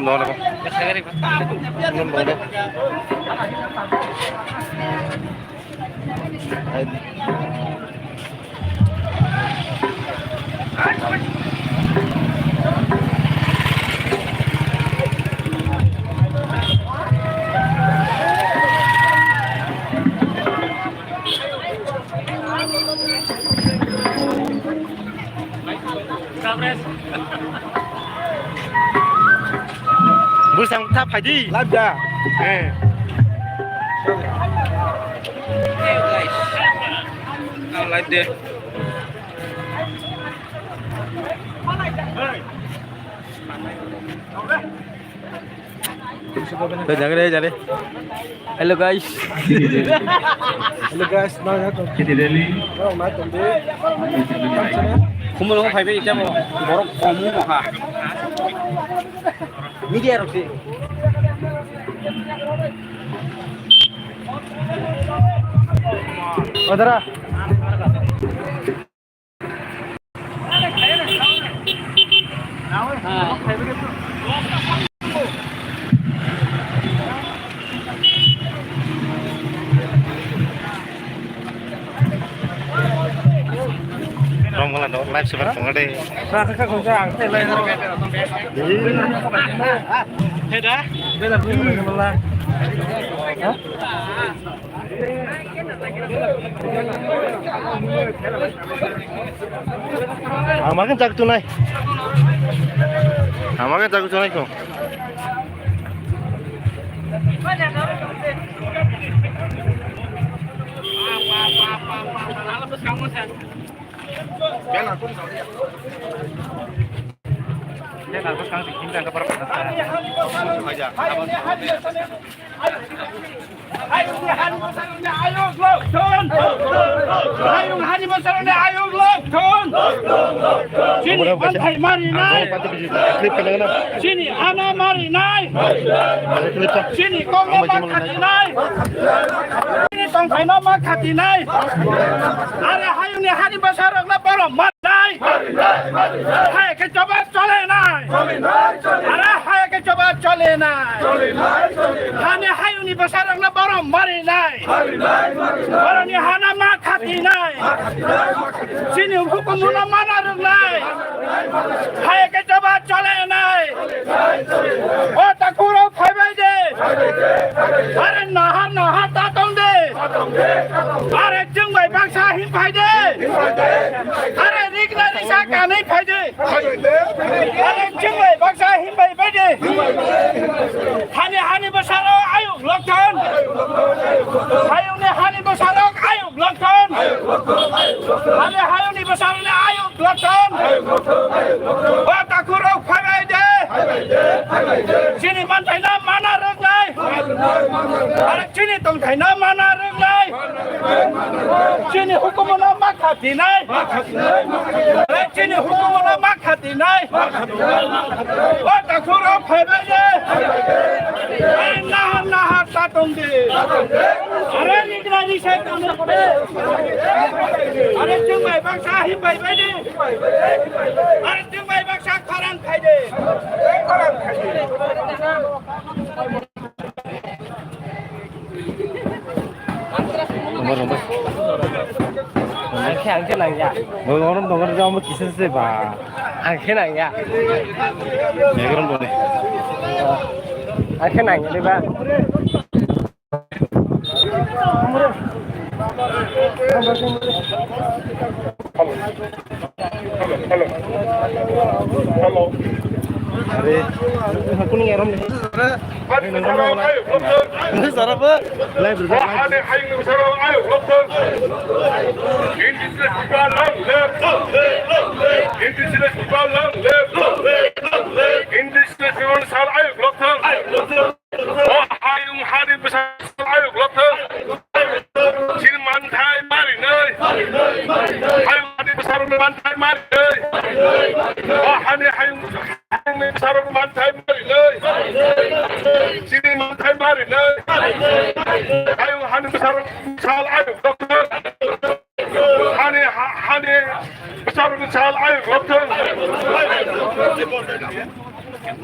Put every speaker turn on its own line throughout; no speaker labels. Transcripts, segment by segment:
Ram doon ako. Ram doon ako. Bữa sáng tháp phải đi làm ra like this. Tôi jangan deh jadi. Hello guys.
Hello guys, nói hết rồi.
Kita Delhi.
Nói nói cùng đi.
Kumulong phải đi chamo. Borok kamu mah. Media roksi. Odara. Rong malah dong live seperti ngade.
Ra kakak konsang, tele.
Heda?
Bela beli malah. Hah?
Amakan cak tunai. Amakan cak tunai kok. Dia nak kau tinggal ke perempuan aja.
Hayung hari masalahnya ayung lokton. Sini pantai marinai. Sini ana marinai. Sini kong nama katinai. Sini tong kai nama katinai. Ada hayung ni hari masalah na barom marinai. Hai kecoba cole nai. Ada hai kecoba cole nai. Hanya hayung ni masalah na barom marinai. Barom ni hana mak katinai. Sini hukum muna mana runai. Hai kecoba cole nai. Oh takuro kai bai de. Are naha tatong de. Are jung bai bangsa hin pai de. Are rigna risa kami pai de. Are jung bai bangsa hin bai bai de. Hani besaro ayo lokton. Ayo ne hani besaro ayo lokton. Ayo ni besaro ne ayo lokton. Oh takuro kai bai de. Sini mantai na mana runai. Are sini tong kai na mana runai. Sini hukum na makati nai. Sini hukum na makati nai. Oh takuro kai bai de. Naha tatong de. Are nikna ni sai tong de. Are chung bai bangsa him bai bai de. Are chung bai bangsa kharang khai de. Kharang khai de.
Nomor.
Ang kenang ya.
Nomor jauh mau kisah sih bah.
Ang kenang ya.
Megaran boleh.
Ang kenang ya, ba?
Hello.
Are aku ni ngeram ni. Ini sarap apa? Live berjalan.
Ada hayung besar ayo lokton. Ini sudah sebalang lep. Ini sudah sebalang lep. Ini sudah sebalang ayo lokton. Oh hayung hari besar ayo lokton. Sini mantai mari nih. Hayung hari besar mantai mari nih. Oh hayung besar mantai mari nih. Sini mantai mari nih. Hayung hani besar ayo lokton. Hani besar ayo lokton. Hello,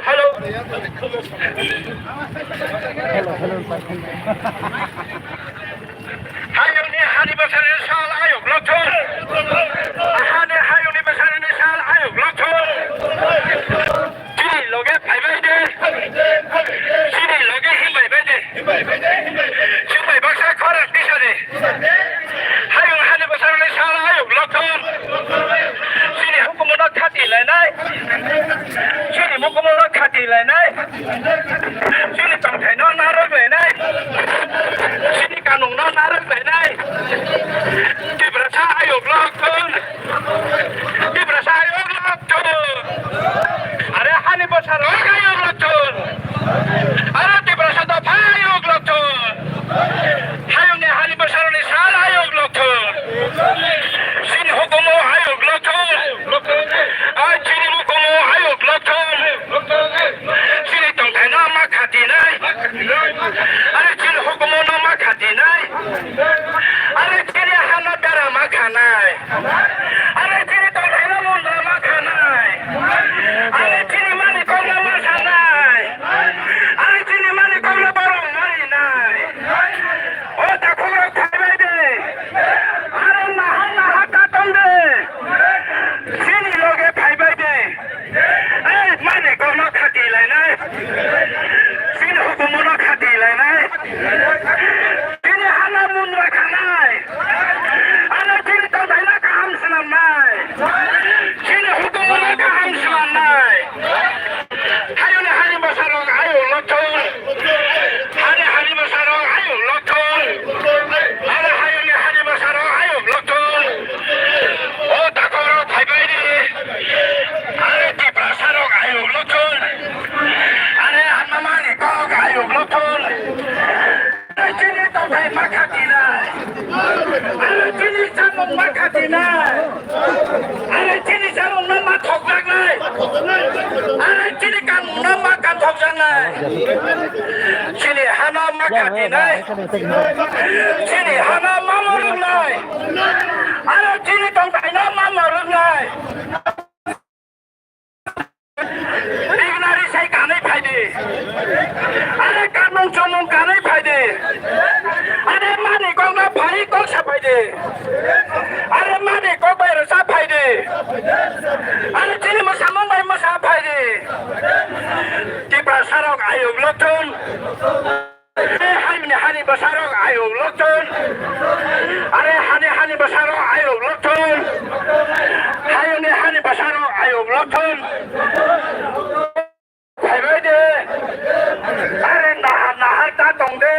hello. 하윤이 하니버사는 살 아육 럭촌. 하윤이 버사는 살 아육 럭촌. 지리 로게 발발대. 지리 로게 힘 발발대. 지금 박사 거라 뛰셔대. 하윤 하니버사는 살 아육 럭촌. 지리 후쿠모노 타티 레나이. 지리 무쿠모노 타티 레나이. 지리 정태노 나를 레나이. 지리 간웅노 나를 레나이. Di Brasa ayo blokon. Di Brasa ayo blokon. Are hani besar ayo blokon. Are di Brasa da ayo blokon. Hayo ne hani besar ni sal ayo blokon. Sini hukumu ayo blokon. Sini hukumu ayo blokon. Sini tongkai nama katinai. Are sini hukumu nama katinai. Are sini hana dara makanai. Are sini tongkai nama makanai. Are sini mani kona makanai. Are sini mani kona barang marinai. Oh tak kurang kabai de. Are nahan hakaton de. Sini loge kabai de. Mani kona khati lainai. Sini hukum na khati lainai. Sini hana munra khanai. Ana sini tongkai na kaham sanamai. Sini hukum na kaham sanamai. Hayo ne hani basarong ayo lotol. Hani basarong ayo lotol. Ara hayo ne hani basarong ayo lotol. Oh takoro thaibai ni. Are ti basarong ayo lotol. Are hanmamani kok ayo lotol. Are sini tongkai makatina. Are sini samong makatina. Are sini samong nama thoknak nai. Are sini kan nama kan thokjang nai. Sini hana makati nai. Sini hana mamoruk nai. Are sini tongkai na mamoruk nai. Ignari sai kanai phaide. Are kanong chomong kanai phaide. Are mani kong na phai kong sa phaide. Are mani kong bai ra sa phaide. Are sini mo samong bai mo sa phaide. Di prasarok ayog lotun. Hani basarok ayog lotun. Are hani basarok ayog lotun. Hayo ne hani basarok ayog lotun. Thaibai de. Are nahar ta tong de.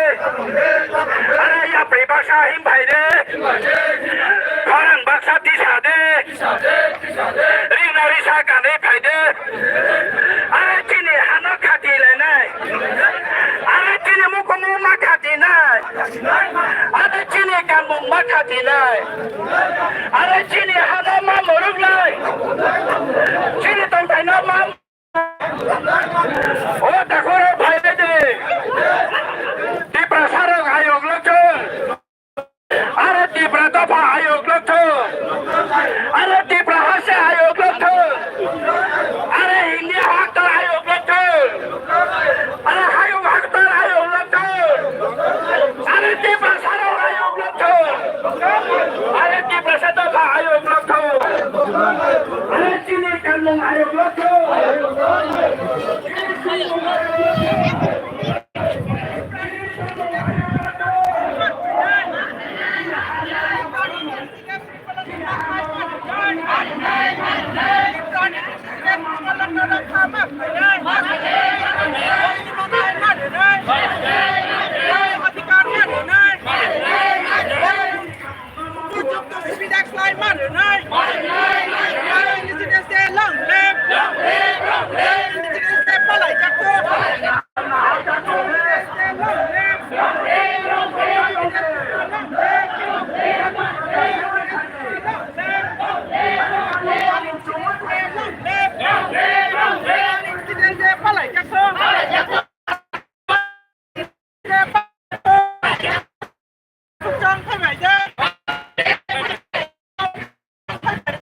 Are ya pri baksa him phai de. Kharang baksa tisa de. Ring nari sa kane phai de. Are chini hana khati le nai. Are chini mukumu ma khati nai. Are chini kamu ma khati nai. Are chini hana ma moruk nai. Chini tongkai na ma. Oh takoro